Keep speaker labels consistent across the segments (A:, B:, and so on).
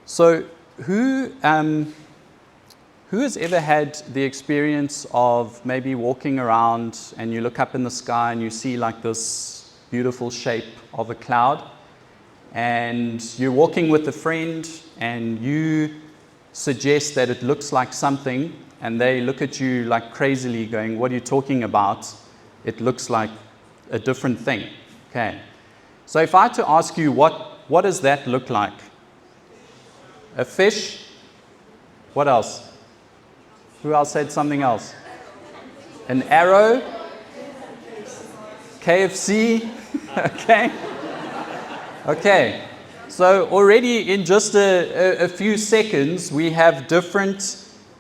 A: So who has ever had the experience of maybe walking around and you look up in the sky and you see like this beautiful shape of a cloud, and you're walking with a friend and you suggest that it looks like something, and they look at you like crazily going, "What are you talking about? It looks like a different thing." Okay. So if I had to ask you, what does that look like? A fish? What else? Who else said something else? An arrow? KFC? Okay. Okay. So already in just a few seconds, we have different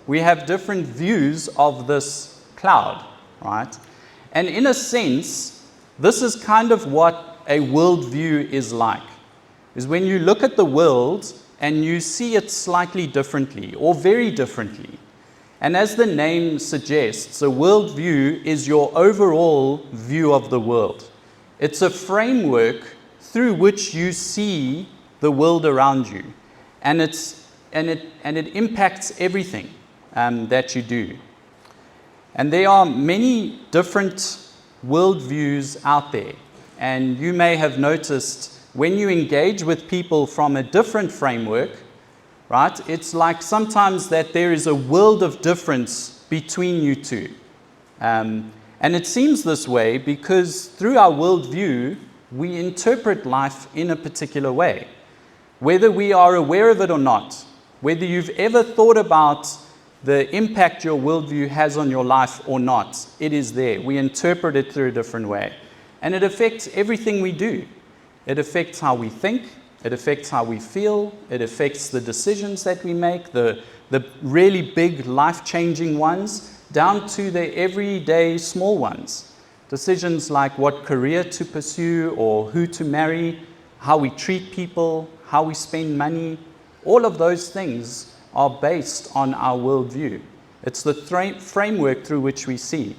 A: views of this cloud, right? And in a sense, this is kind of what a worldview is like. Is when you look at the world and you see it slightly differently or very differently. And as the name suggests, a worldview is your overall view of the world. It's a framework through which you see the world around you. And it impacts everything that you do. And there are many different worldviews out there. And you may have noticed when you engage with people from a different framework, right, it's like sometimes that there is a world of difference between you two. And it seems this way because through our worldview, we interpret life in a particular way. Whether we are aware of it or not, whether you've ever thought about the impact your worldview has on your life or not, it is there. We interpret it through a different way. And it affects everything we do. It affects how we think. It affects how we feel. It affects the decisions that we make, the really big life-changing ones, down to the everyday small ones. Decisions like what career to pursue or who to marry, how we treat people, how we spend money. All of those things are based on our worldview. It's the framework through which we see.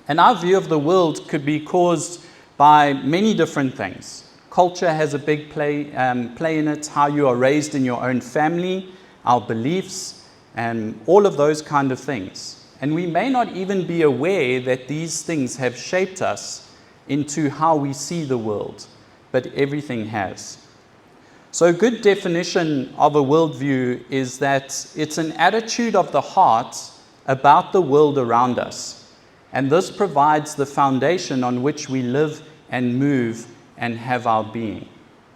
A: And our view of the world could be caused by many different things. Culture has a big play in it, how you are raised in your own family, our beliefs, and all of those kind of things. And we may not even be aware that these things have shaped us into how we see the world, but everything has. So a good definition of a worldview is that it's an attitude of the heart about the world around us. And this provides the foundation on which we live and move and have our being.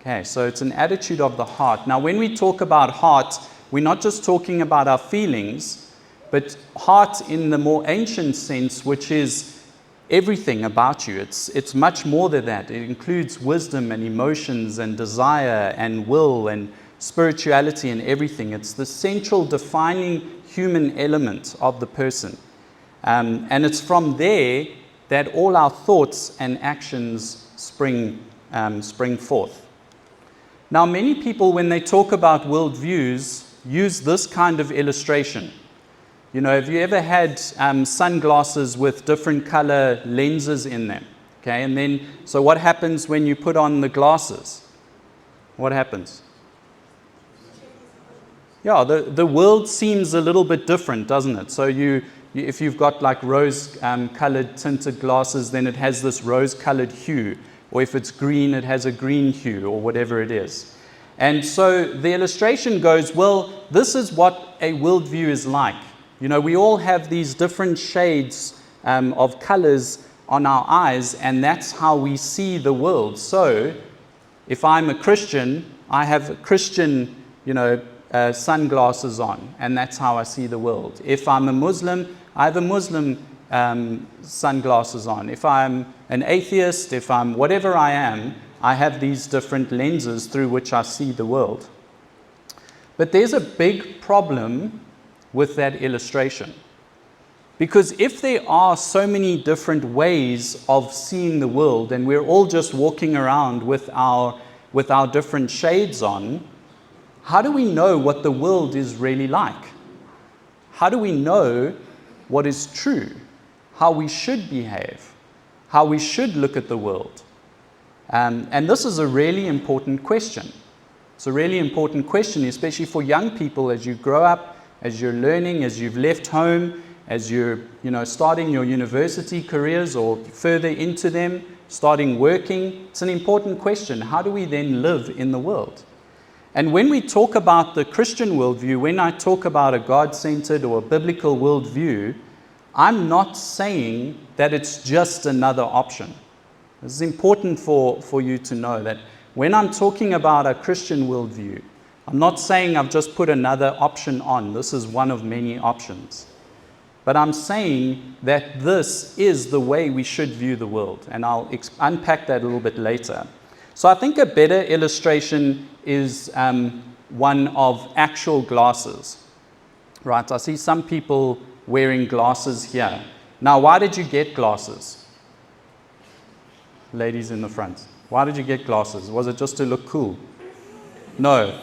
A: Okay, so it's an attitude of the heart. Now, when we talk about heart, we're not just talking about our feelings, but heart in the more ancient sense, which is everything about you. It's much more than that. It includes wisdom and emotions and desire and will and spirituality and everything. It's the central defining human element of the person. And it's from there that all our thoughts and actions spring forth. Now, many people, when they talk about worldviews, use this kind of illustration. You know, have you ever had sunglasses with different color lenses in them? Okay, and then, so what happens when you put on the glasses? What happens? Yeah, the world seems a little bit different, doesn't it? So if you've got like rose-colored tinted glasses, then it has this rose-colored hue. Or if it's green, it has a green hue, or whatever it is. And so the illustration goes, well, this is what a worldview is like. You know, we all have these different shades of colors on our eyes, and that's how we see the world. So if I'm a Christian, I have Christian, sunglasses on, and that's how I see the world. If I'm a Muslim, I have a Muslim sunglasses on. If I'm an atheist, if I'm whatever I am, I have these different lenses through which I see the world. But there's a big problem with that illustration. Because if there are so many different ways of seeing the world, and we're all just walking around with our different shades on, how do we know what the world is really like? How do we know what is true? How we should behave? How we should look at the world? And this is a really important question. It's a really important question, especially for young people as you grow up, as you're learning, as you've left home, as you're starting your university careers or further into them, starting working. It's an important question. How do we then live in the world? And when we talk about the Christian worldview, when I talk about a God-centered or a biblical worldview, I'm not saying that it's just another option. This is important for you to know that when I'm talking about a Christian worldview, I'm not saying I've just put another option on. This is one of many options. But I'm saying that this is the way we should view the world. And I'll unpack that a little bit later. So I think a better illustration is one of actual glasses. Right, I see some people wearing glasses here. Now, why did you get glasses? Ladies in the front. Why did you get glasses? Was it just to look cool? No.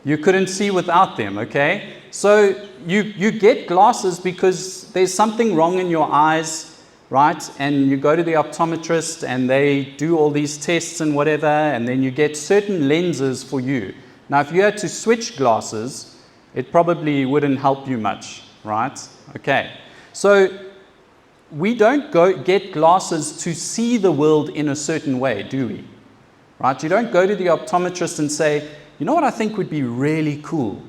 A: You couldn't see without them, okay? So you get glasses because there's something wrong in your eyes, right? And you go to the optometrist and they do all these tests and whatever, and then you get certain lenses for you. Now, if you had to switch glasses, it probably wouldn't help you much, right? Okay. So we don't get glasses to see the world in a certain way, do we? Right? You don't go to the optometrist and say, you know what I think would be really cool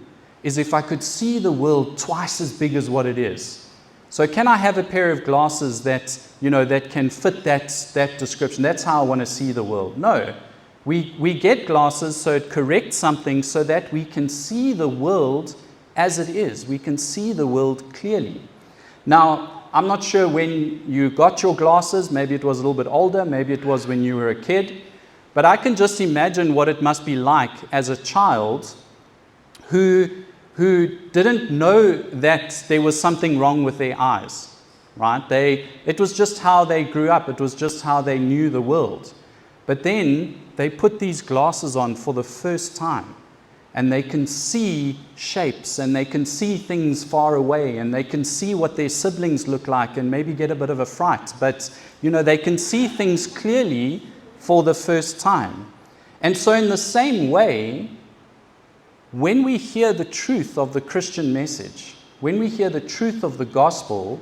A: is if I could see the world twice as big as what it is. So can I have a pair of glasses that, that can fit that description? That's how I want to see the world. No. We get glasses so it corrects something so that we can see the world as it is. We can see the world clearly. Now, I'm not sure when you got your glasses. Maybe it was a little bit older. Maybe it was when you were a kid. But I can just imagine what it must be like as a child who didn't know that there was something wrong with their eyes, right? It was just how they grew up. It was just how they knew the world. But then they put these glasses on for the first time, and they can see shapes, and they can see things far away, and they can see what their siblings look like and maybe get a bit of a fright. But, they can see things clearly for the first time. And so in the same way, when we hear the truth of the Christian message, when we hear the truth of the gospel,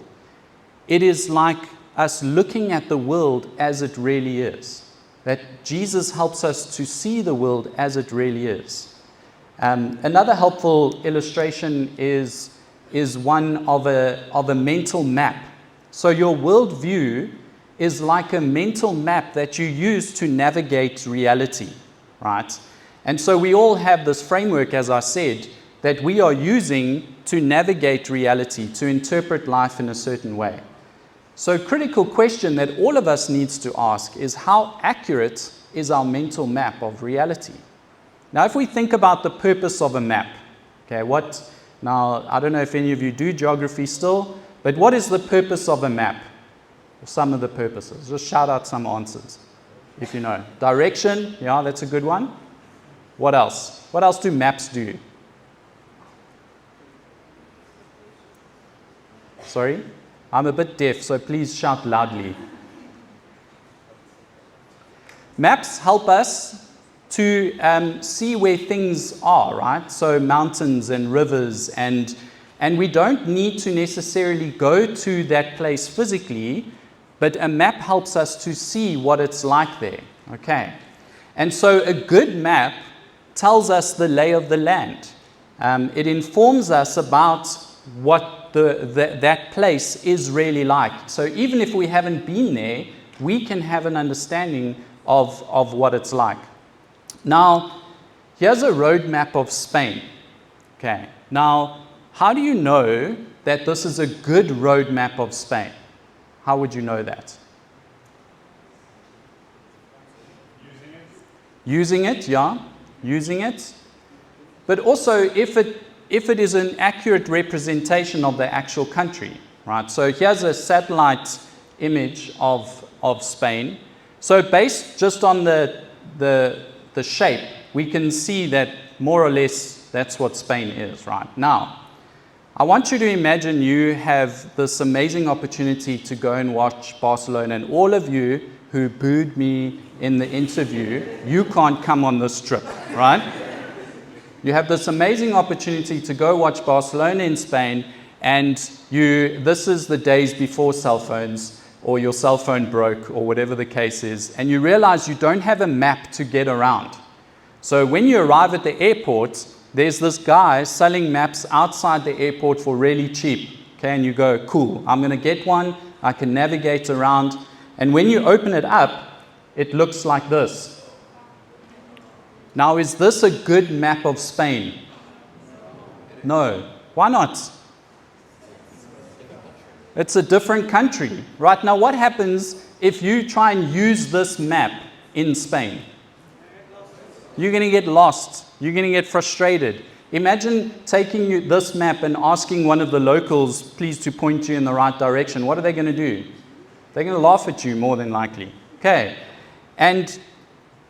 A: it is like us looking at the world as it really is. That Jesus helps us to see the world as it really is. Another helpful illustration is one of a mental map. So your worldview is like a mental map that you use to navigate reality, right? And so we all have this framework, as I said, that we are using to navigate reality, to interpret life in a certain way. So a critical question that all of us needs to ask is, how accurate is our mental map of reality? Now, if we think about the purpose of a map, okay, now, I don't know if any of you do geography still, but what is the purpose of a map? Some of the purposes. Just shout out some answers, if you know. Direction, yeah, that's a good one. What else? What else do maps do? Sorry? I'm a bit deaf, so please shout loudly. Maps help us to see where things are, right? So mountains and rivers, and we don't need to necessarily go to that place physically, but a map helps us to see what it's like there, okay? And so a good map tells us the lay of the land. It informs us about what that place is really like. So even if we haven't been there, we can have an understanding of what it's like. Now, here's a road map of Spain. Okay. Now, how do you know that this is a good road map of Spain? How would you know that? Using it, yeah. Using it. But also if it is an accurate representation of the actual country, right? So here's a satellite image of Spain. So based just on the shape, we can see that more or less that's what Spain is, right? Now, I want you to imagine you have this amazing opportunity to go and watch Barcelona, and all of you who booed me in the interview, you can't come on this trip, right? You have this amazing opportunity to go watch Barcelona in Spain, and this is the days before cell phones, or your cell phone broke, or whatever the case is, and you realize you don't have a map to get around. So when you arrive at the airport, there's this guy selling maps outside the airport for really cheap. Okay, and you go, cool, I'm going to get one, I can navigate around. And when you open it up, it looks like this. Now, is this a good map of Spain? No. Why not? It's a different country. Right now, what happens if you try and use this map in Spain? You're going to get lost. You're going to get frustrated. Imagine taking this map and asking one of the locals, please, to point you in the right direction. What are they going to do? They're going to laugh at you, more than likely. Okay. And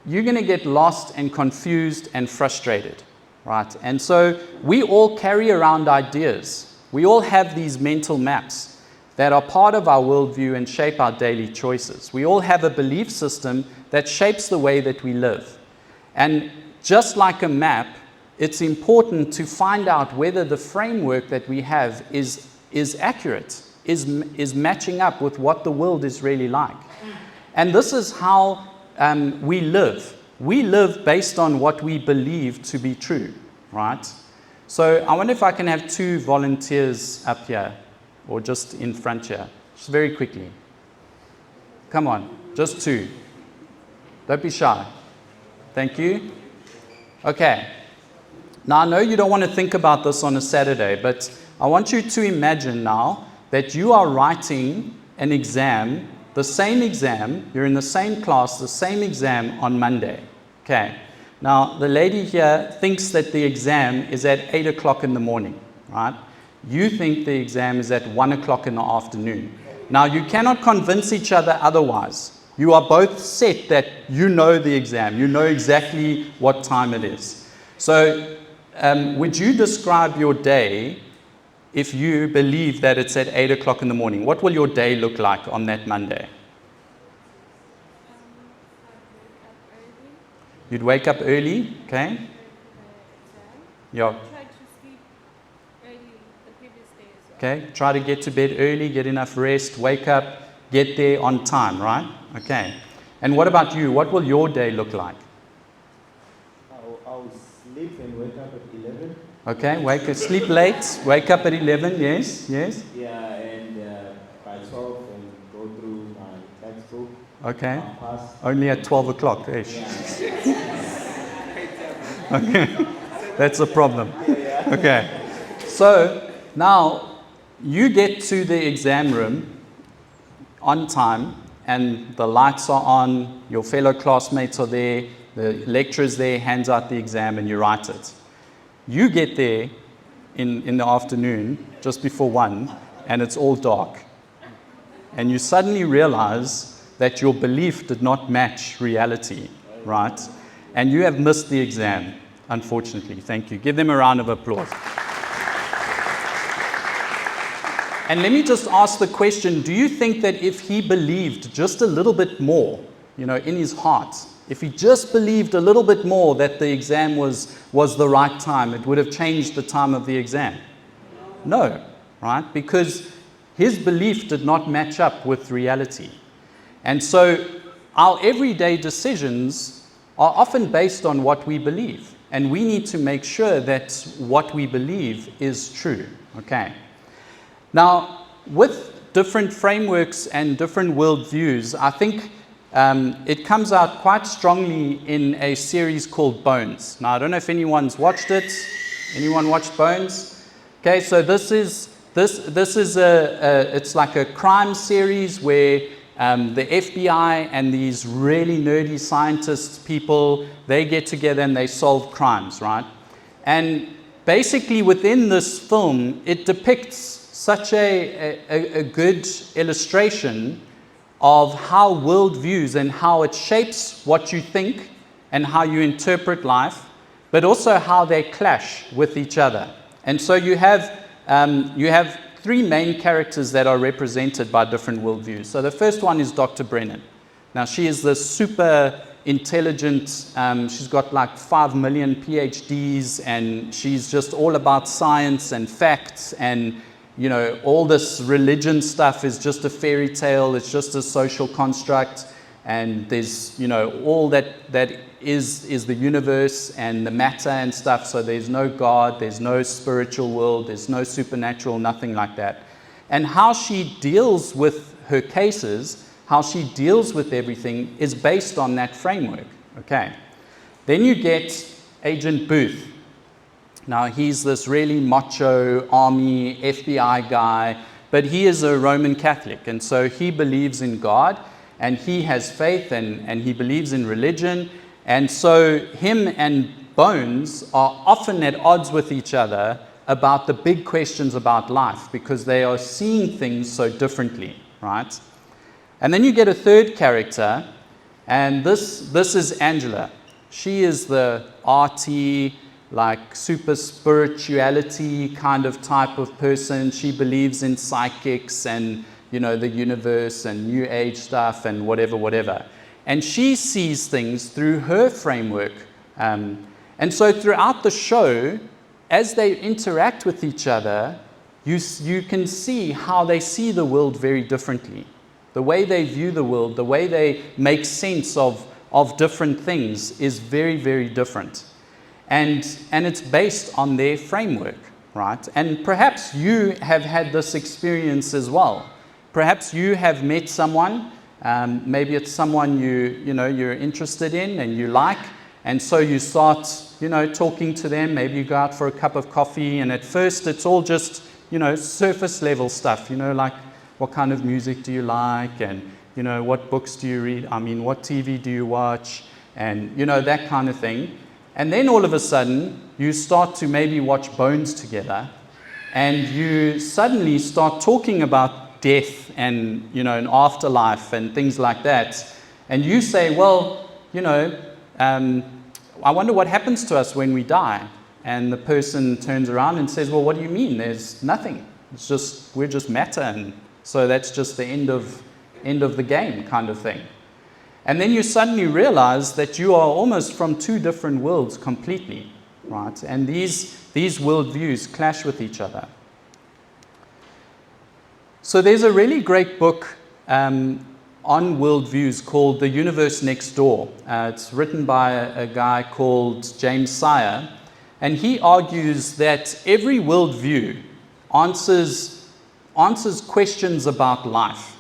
A: you're going to get lost and confused and frustrated, right? And so we all carry around ideas. We all have these mental maps that are part of our worldview and shape our daily choices. We all have a belief system that shapes the way that we live. And just like a map, it's important to find out whether the framework that we have is accurate, is matching up with what the world is really like. And this is how we live. We live based on what we believe to be true, right? So I wonder if I can have 2 volunteers up here, or just in front here, just very quickly. Come on, just 2. Don't be shy. Thank you. Okay. Now I know you don't want to think about this on a Saturday, but I want you to imagine now that you are writing an exam, the same exam, you're in the same class, the same exam on Monday. Okay. Now, the lady here thinks that the exam is at 8 o'clock in the morning, right? You think the exam is at 1 o'clock in the afternoon. Now, you cannot convince each other otherwise. You are both set that you know the exam. You know exactly what time it is. So, would you describe your day if you believe that it's at 8 o'clock in the morning? What will your day look like on that Monday? You'd wake up early, okay? Yeah.
B: Try to sleep early the previous day as well.
A: Okay, try to get to bed early, get enough rest, wake up, get there on time, right? Okay. And what about you? What will your day look like?
C: I'll sleep and wake up at 11.
A: Okay, sleep late, wake up at 11, yes.
C: Yeah, and by 12 and go through my textbook.
A: Okay,
C: Pass.
A: only at 12 o'clock, ish.
C: Yeah.
A: Okay, that's a problem. Okay, so now you get to the exam room on time and the lights are on, your fellow classmates are there, the lecturer's there, hands out the exam and you write it. You get there in the afternoon, just before 1, and it's all dark. And you suddenly realize that your belief did not match reality, right? And you have missed the exam, unfortunately. Thank you. Give them a round of applause. And let me just ask the question, do you think that if he believed just a little bit more, in his heart, if he just believed a little bit more that the exam was the right time, it would have changed the time of the exam? No, right? Because his belief did not match up with reality. And so our everyday decisions are often based on what we believe. And we need to make sure that what we believe is true. Okay. Now, with different frameworks and different worldviews, I think it comes out quite strongly in a series called Bones. Now, I don't know if anyone's watched it. Anyone watched Bones? Okay, so this is it's like a crime series where the FBI and these really nerdy scientists people, they get together and they solve crimes, right? And basically within this film, it depicts such a good illustration of how worldviews and how it shapes what you think and how you interpret life, but also how they clash with each other. And so you have 3 main characters that are represented by different worldviews. So the first one is Dr. Brennan. Now she is the super intelligent. She's got like 5 million PhDs, and she's just all about science and facts, and all this religion stuff is just a fairy tale. It's just a social construct, and there's all that is the universe and the matter and stuff. So there's no God, there's no spiritual world, there's no supernatural, nothing like that. And how she deals with her cases, how she deals with everything, is based on that framework. Okay. Then you get Agent Booth. Now, he's this really macho army FBI guy, but he is a Roman Catholic, and so he believes in God, and he has faith, and he believes in religion. And so him and Bones are often at odds with each other about the big questions about life, because they are seeing things so differently, right? And then you get a third character, and this is Angela. She is the arty, like super spirituality kind of type of person. She believes in psychics and the universe and new age stuff and whatever. And she sees things through her framework. And so throughout the show, as they interact with each other, you can see how they see the world very differently. The way they view the world, the way they make sense of different things is very, very different. And it's based on their framework, right? And perhaps you have had this experience as well. Perhaps you have met someone, maybe it's someone you're interested in and you like, and so you start talking to them. Maybe you go out for a cup of coffee, and at first it's all just surface level stuff, like what kind of music do you like, and what books do you read, what TV do you watch, and that kind of thing. And then all of a sudden you start to maybe watch Bones together, and you suddenly start talking about death and an afterlife and things like that, and you say, well, I wonder what happens to us when we die. And the person turns around and says, well, what do you mean? There's nothing. We're just matter, and so that's just the end of the game kind of thing. And then you suddenly realize that you are almost from two different worlds completely, right? And these worldviews clash with each other. So there's a really great book on worldviews called The Universe Next Door. It's written by a guy called James Sire, and he argues that every worldview answers questions about life.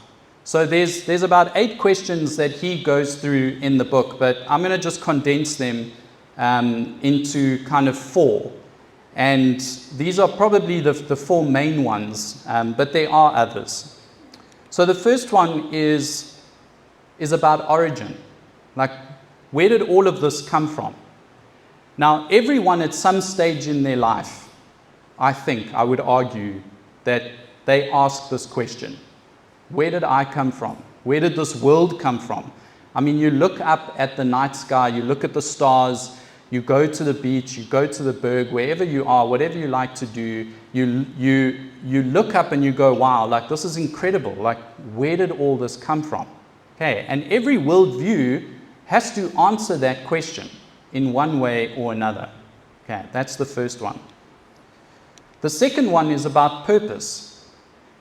A: So there's about 8 questions that he goes through in the book, but I'm going to just condense them into kind of 4. And these are probably the 4 main ones, but there are others. So the first one is about origin. Like, where did all of this come from? Now, everyone at some stage in their life, I would argue, that they ask this question. Where did I come from? Where did this world come from? You look up at the night sky, you look at the stars, you go to the beach, you go to the berg, wherever you are, whatever you like to do, you look up and you go, wow, like this is incredible. Like, where did all this come from? Okay, and every worldview has to answer that question in one way or another. Okay, that's the first one. The second one is about purpose.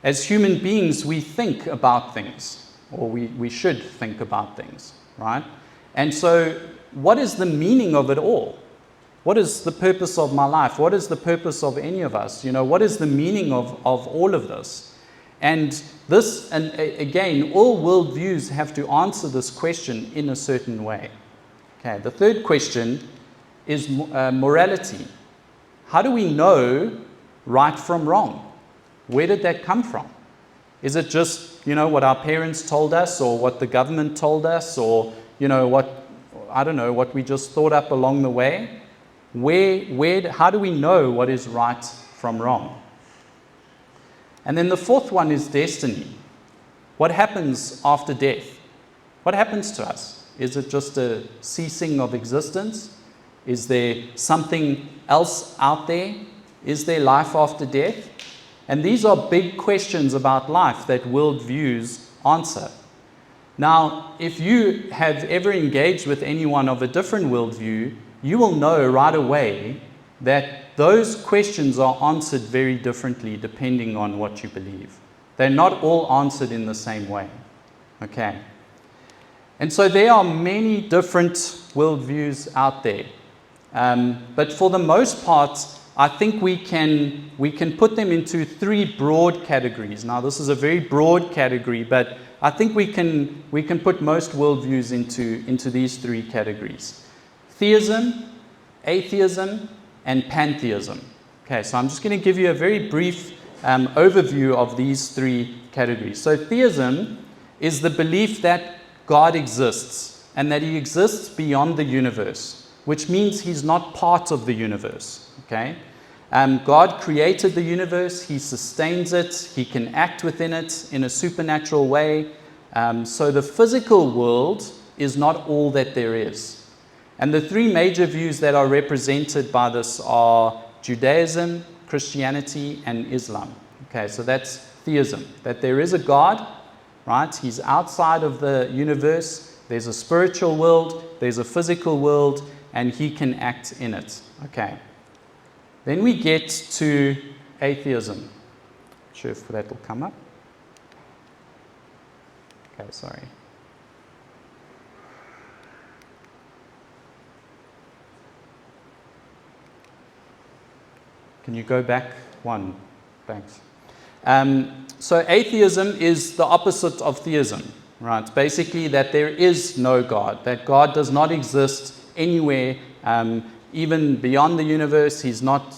A: As human beings, we think about things, or we should think about things, right? And so, what is the meaning of it all? What is the purpose of my life? What is the purpose of any of us? What is the meaning of all of this? And this, and again, all worldviews have to answer this question in a certain way. Okay, the third question is morality. How do we know right from wrong? Where did that come from? Is it just, what our parents told us, or what the government told us, or, what we just thought up along the way? How do we know what is right from wrong? And then the fourth one is destiny. What happens after death? What happens to us? Is it just a ceasing of existence? Is there something else out there? Is there life after death? And these are big questions about life that worldviews answer. Now, if you have ever engaged with anyone of a different worldview, you will know right away that those questions are answered very differently depending on what you believe. They're not all answered in the same way. Okay. And so there are many different worldviews out there. But for the most part, I think we can put them into three broad categories. Now, this is a very broad category, but I think we can put most worldviews into these three categories: theism, atheism, and pantheism. Okay, so I'm just going to give you a very brief overview of these three categories. So theism is the belief that God exists and that He exists beyond the universe, which means He's not part of the universe. Okay, God created the universe, He sustains it, He can act within it in a supernatural way. So the physical world is not all that there is. And the three major views that are represented by this are Judaism, Christianity, and Islam. Okay, so that's theism, that there is a God, right? He's outside of the universe. There's a spiritual world, there's a physical world, and He can act in it. Okay. Then we get to atheism. Not sure if that will come up. Okay, sorry. Can you go back one? Thanks. So atheism is the opposite of theism, right? Basically that there is no God, that God does not exist anywhere, even beyond the universe. He's not,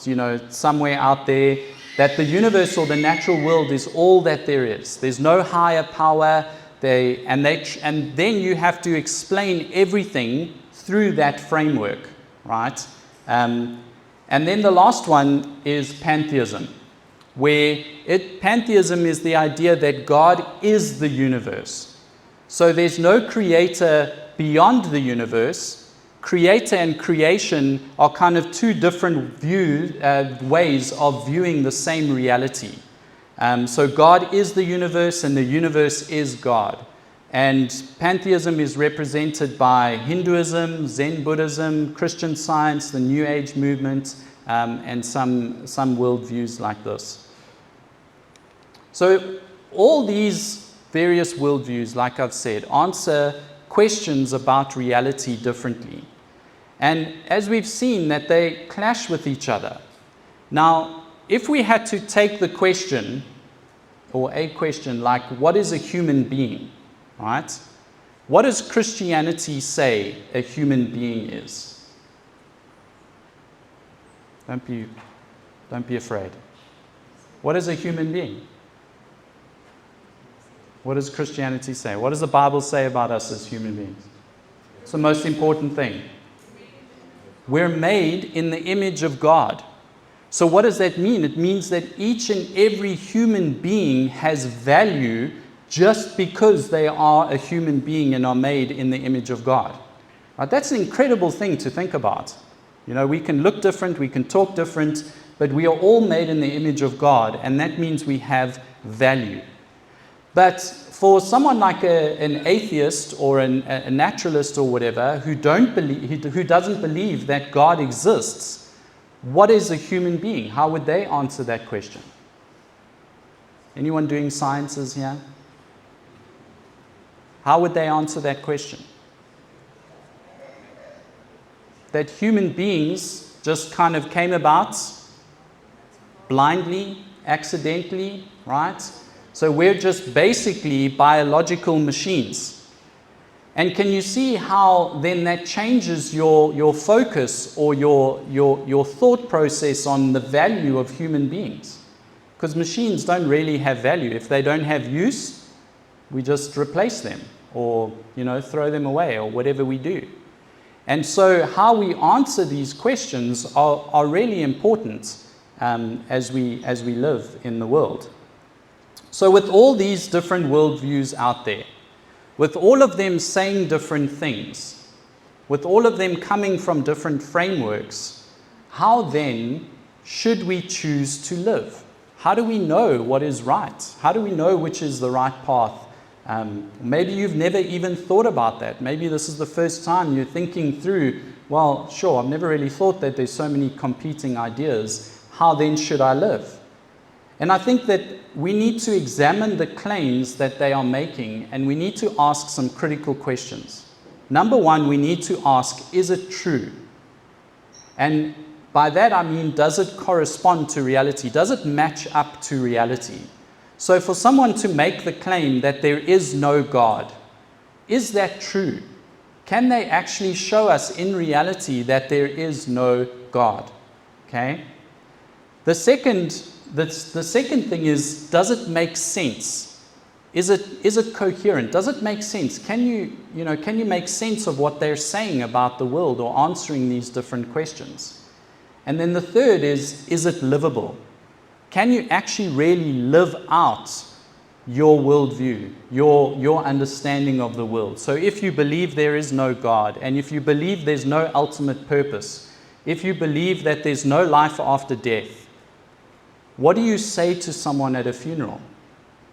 A: somewhere out there, that the universe or the natural world is all that there is. There's no higher power. And then you have to explain everything through that framework, right? And then the last one is pantheism, where pantheism is the idea that God is the universe. So there's no creator beyond the universe. Creator and creation are kind of two different ways of viewing the same reality. So God is the universe and the universe is God. And pantheism is represented by Hinduism, Zen Buddhism, Christian Science, the New Age movement, and some worldviews like this. So all these various worldviews, like I've said, answer questions about reality differently. And as we've seen, that they clash with each other. Now, if we had to take the question, or a question like, what is a human being? Right? What does Christianity say a human being is? Don't be afraid. What is a human being? What does Christianity say? What does the Bible say about us as human beings? It's the most important thing. We're made in the image of God. So what does that mean? It means that each and every human being has value just because they are a human being and are made in the image of God. Right? That's an incredible thing to think about. We can look different, we can talk different, but we are all made in the image of God, and that means we have value. But for someone like an atheist or a naturalist or whatever who doesn't believe that God exists, what is a human being? How would they answer that question? Anyone doing sciences here? How would they answer that question? That human beings just kind of came about blindly, accidentally, right? So we're just basically biological machines. And can you see how then that changes your focus or your thought process on the value of human beings? Because machines don't really have value. If they don't have use, we just replace them or throw them away or whatever we do. And so how we answer these questions are really important as we live in the world. So with all these different worldviews out there, with all of them saying different things, with all of them coming from different frameworks, how then should we choose to live? How do we know what is right? How do we know which is the right path Maybe you've never even thought about that. Maybe this is the first time you're thinking through, well, sure, I've never really thought that there's so many competing ideas. How then should I live? And I think that we need to examine the claims that they are making, and we need to ask some critical questions. Number one, we need to ask, is it true? And by that I mean, does it correspond to reality? Does it match up to reality? So for someone to make the claim that there is no God, is that true? Can they actually show us in reality that there is no God? Okay? The second thing is, does it make sense? Is it coherent? Does it make sense? Can you make sense of what they're saying about the world or answering these different questions? And then the third is it livable? Can you actually really live out your worldview, your understanding of the world? So if you believe there is no God, and if you believe there's no ultimate purpose, if you believe that there's no life after death, what do you say to someone at a funeral?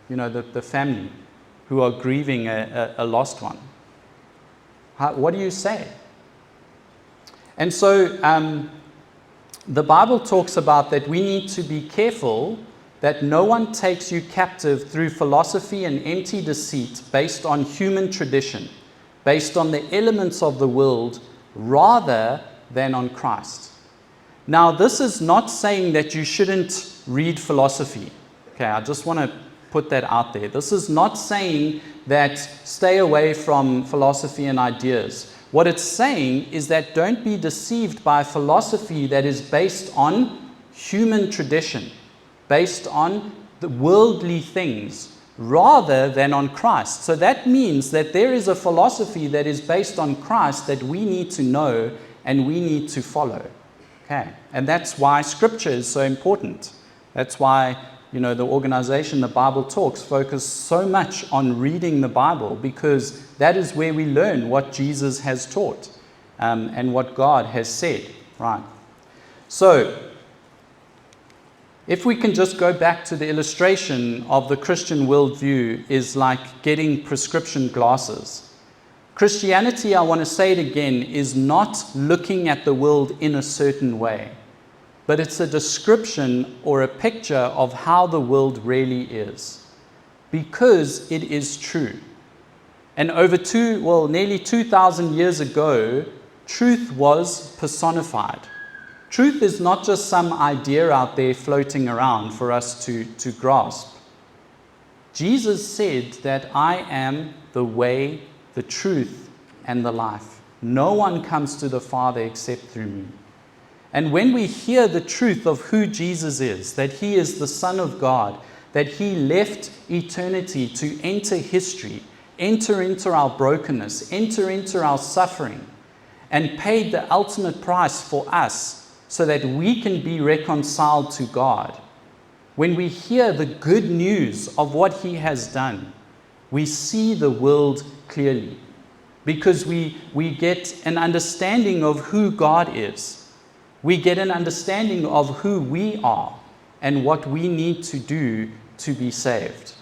A: The family who are grieving a lost one. What do you say? And so the Bible talks about that we need to be careful that no one takes you captive through philosophy and empty deceit based on human tradition, based on the elements of the world rather than on Christ. Now, this is not saying that you shouldn't read philosophy. Okay, I just want to put that out there. This is not saying that stay away from philosophy and ideas. What it's saying is that don't be deceived by philosophy that is based on human tradition, based on the worldly things, rather than on Christ. So that means that there is a philosophy that is based on Christ that we need to know and we need to follow. Okay, and that's why Scripture is so important. That's why the organization, the Bible Talks, focus so much on reading the Bible, because that is where we learn what Jesus has taught and what God has said. Right. So, if we can just go back to the illustration of the Christian worldview is like getting prescription glasses. Christianity, I want to say it again, is not looking at the world in a certain way, but it's a description or a picture of how the world really is, because it is true. And nearly 2,000 years ago, truth was personified. Truth is not just some idea out there floating around for us to grasp. Jesus said that I am the way, the truth, and the life. No one comes to the Father except through me. And when we hear the truth of who Jesus is, that he is the Son of God, that he left eternity to enter history, enter into our brokenness, enter into our suffering, and paid the ultimate price for us so that we can be reconciled to God. When we hear the good news of what he has done, we see the world clearly, because we get an understanding of who God is. We get an understanding of who we are and what we need to do to be saved.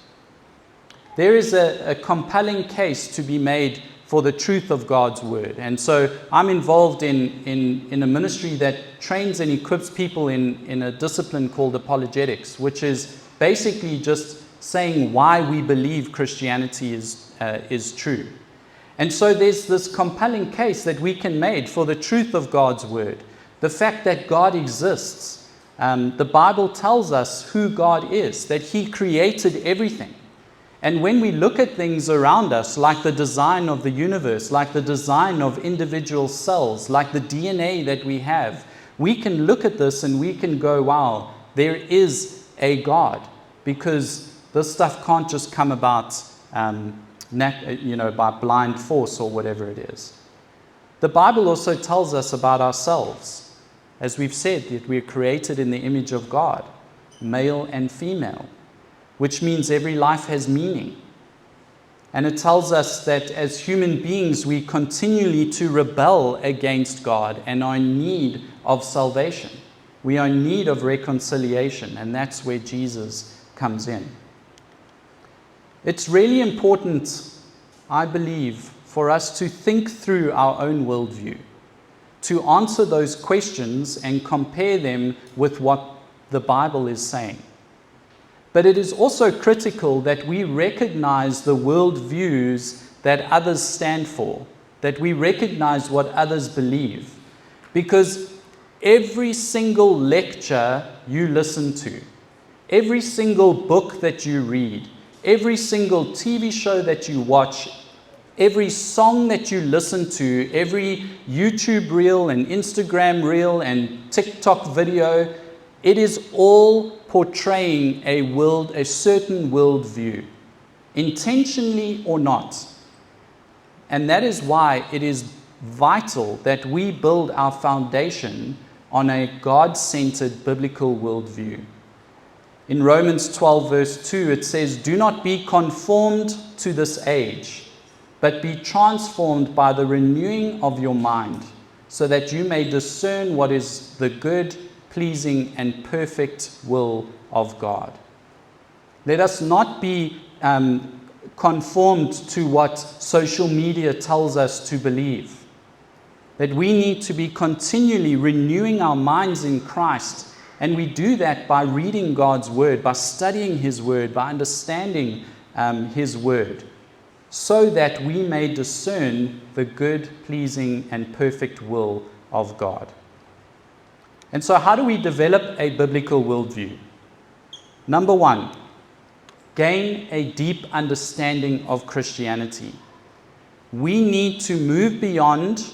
A: There is a compelling case to be made for the truth of God's word. And so I'm involved in a ministry that trains and equips people in a discipline called apologetics, which is basically just saying why we believe Christianity is true. And so there's this compelling case that we can make for the truth of God's word. The fact that God exists. The Bible tells us who God is, that he created everything. And when we look at things around us, like the design of the universe, like the design of individual cells, like the DNA that we have, we can look at this and we can go, wow, there is a God, because this stuff can't just come about by blind force or whatever it is. The Bible also tells us about ourselves. As we've said, that we're created in the image of God, male and female, which means every life has meaning. And it tells us that as human beings, we continually to rebel against God and are in need of salvation. We are in need of reconciliation, and that's where Jesus comes in. It's really important, I believe, for us to think through our own worldview, to answer those questions and compare them with what the Bible is saying. But it is also critical that we recognize the worldviews that others stand for, that we recognize what others believe. Because every single lecture you listen to, every single book that you read, every single TV show that you watch, every song that you listen to, every YouTube reel and Instagram reel and TikTok video, it is all portraying a certain worldview, intentionally or not. And that is why it is vital that we build our foundation on a God-centered biblical worldview. In Romans 12 verse 2, it says, "Do not be conformed to this age, but be transformed by the renewing of your mind, so that you may discern what is the good, pleasing, and perfect will of God." Let us not be conformed to what social media tells us to believe. That we need to be continually renewing our minds in Christ, and we do that by reading God's Word, by studying His Word, by understanding His Word, so that we may discern the good, pleasing, and perfect will of God. And so how do we develop a biblical worldview? Number one, gain a deep understanding of Christianity. We need to move beyond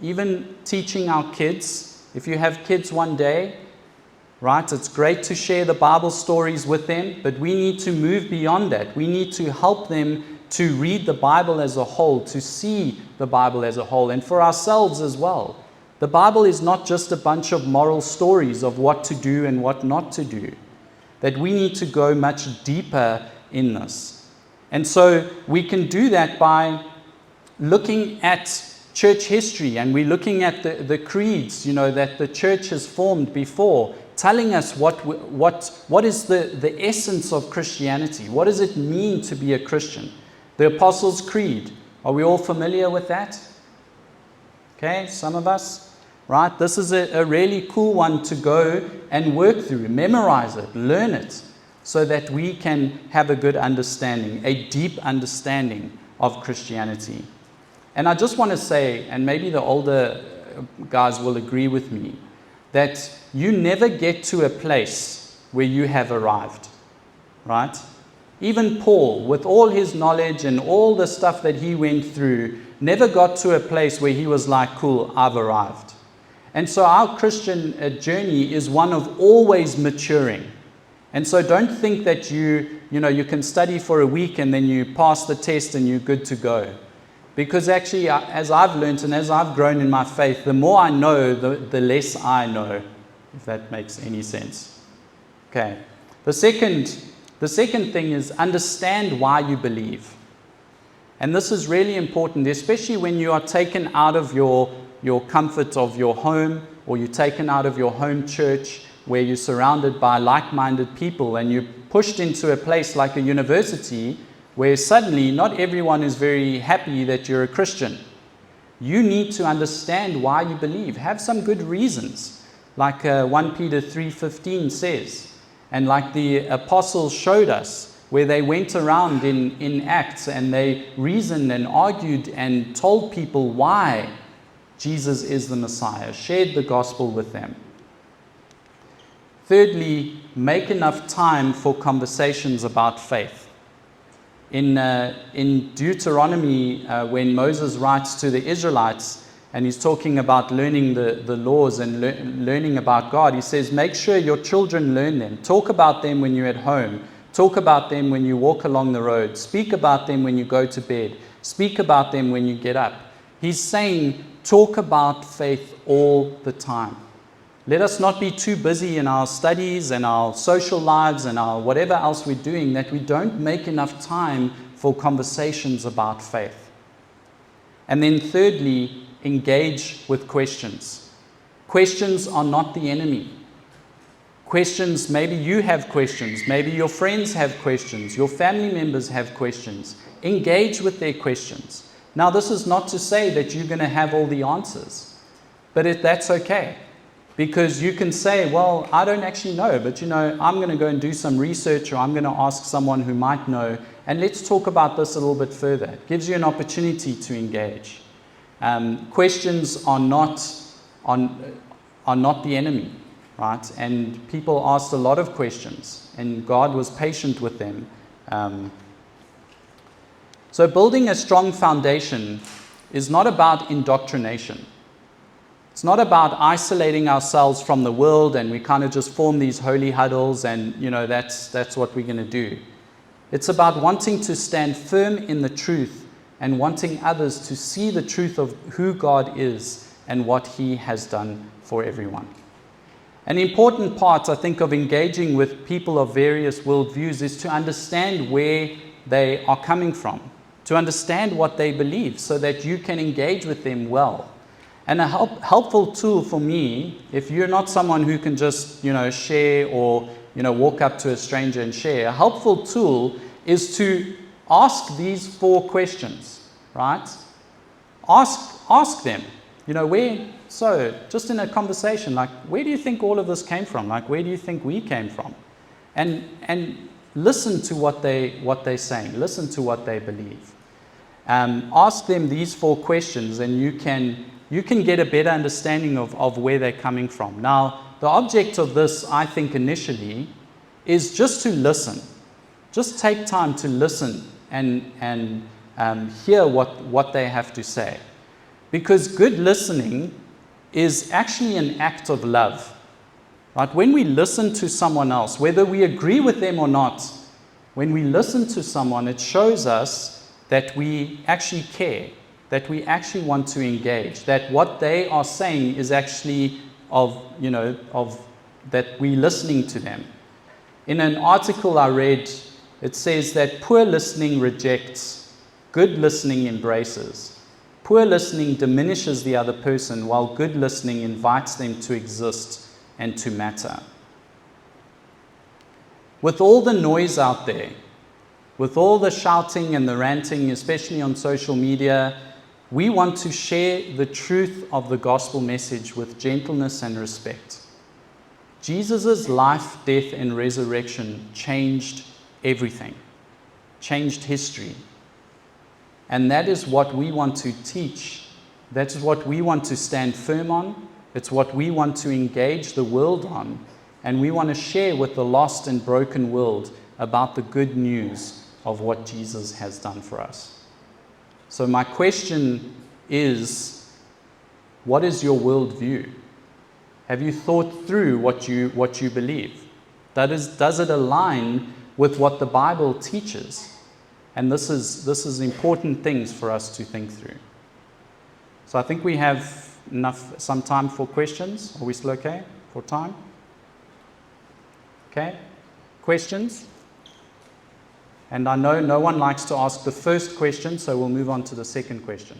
A: even teaching our kids. If you have kids one day, right, it's great to share the Bible stories with them, but we need to move beyond that. We need to help them to read the Bible as a whole, to see the Bible as a whole, and for ourselves as well. The Bible is not just a bunch of moral stories of what to do and what not to do. That we need to go much deeper in this. And so we can do that by looking at church history, and we're looking at the creeds, that the church has formed before, telling us what is the essence of Christianity. What does it mean to be a Christian? The Apostles' Creed. Are we all familiar with that? Okay, some of us. Right? This is a really cool one to go and work through, memorize it, learn it, so that we can have a good understanding, a deep understanding of Christianity. And I just want to say, and maybe the older guys will agree with me, that you never get to a place where you have arrived, right? Even Paul, with all his knowledge and all the stuff that he went through, never got to a place where he was like, cool, I've arrived. And so our Christian journey is one of always maturing. And so don't think that you can study for a week and then you pass the test and you're good to go. Because actually, as I've learned and as I've grown in my faith, the more I know, the less I know, if that makes any sense. Okay. The second thing is understand why you believe. And this is really important, especially when you are taken out of your comfort of your home, or you're taken out of your home church where you're surrounded by like-minded people, and you're pushed into a place like a university where suddenly not everyone is very happy that you're a Christian. You need to understand why you believe. Have some good reasons, like 1 Peter 3:15 says, and like the apostles showed us, where they went around in Acts and they reasoned and argued and told people why Jesus is the Messiah, shared the gospel with them. Thirdly, make enough time for conversations about faith. In Deuteronomy, when Moses writes to the Israelites, and he's talking about learning the laws and learning about God, he says, make sure your children learn them. Talk about them when you're at home. Talk about them when you walk along the road. Speak about them when you go to bed. Speak about them when you get up. He's saying, talk about faith all the time. Let us not be too busy in our studies and our social lives and our whatever else we're doing that we don't make enough time for conversations about faith. And then thirdly, engage with questions. Questions are not the enemy. Questions, maybe you have questions, maybe your friends have questions, your family members have questions. Engage with their questions. Now, this is not to say that you're going to have all the answers, but that's okay. Because you can say, well, I don't actually know, but I'm going to go and do some research, or I'm going to ask someone who might know, and let's talk about this a little bit further. It gives you an opportunity to engage. Questions are not the enemy, right? And people asked a lot of questions, and God was patient with them. So building a strong foundation is not about indoctrination. It's not about isolating ourselves from the world and we kind of just form these holy huddles and, that's what we're going to do. It's about wanting to stand firm in the truth and wanting others to see the truth of who God is and what He has done for everyone. An important part, I think, of engaging with people of various worldviews is to understand where they are coming from, to understand what they believe so that you can engage with them well. And a helpful tool for me, if you're not someone who can just, share or, walk up to a stranger and share, a helpful tool is to ask these 4 questions, right? Ask them, just in a conversation, like, where do you think all of this came from? Like, where do you think we came from? And listen to what they're saying. Listen to what they believe. Ask them these 4 questions, and you can get a better understanding of where they're coming from. Now, the object of this, I think, initially, is just to listen. Just take time to listen and hear what they have to say. Because good listening is actually an act of love. Right? When we listen to someone else, whether we agree with them or not, when we listen to someone, it shows us that we actually care, that we actually want to engage, that what they are saying is actually that we're listening to them. In an article I read, it says that poor listening rejects, good listening embraces. Poor listening diminishes the other person, while good listening invites them to exist and to matter. With all the noise out there, with all the shouting and the ranting, especially on social media, we want to share the truth of the gospel message with gentleness and respect. Jesus' life, death, and resurrection changed everything, changed history. And that is what we want to teach. That's what we want to stand firm on. It's what we want to engage the world on. And we want to share with the lost and broken world about the good news of what Jesus has done for us. So my question is, what is your worldview? Have you thought through what you believe? Does it align with what the Bible teaches? And this is important things for us to think through. So I think we have some time for questions. Are we still okay for time? Okay. Questions? And I know no one likes to ask the first question, so we'll move on to the second question.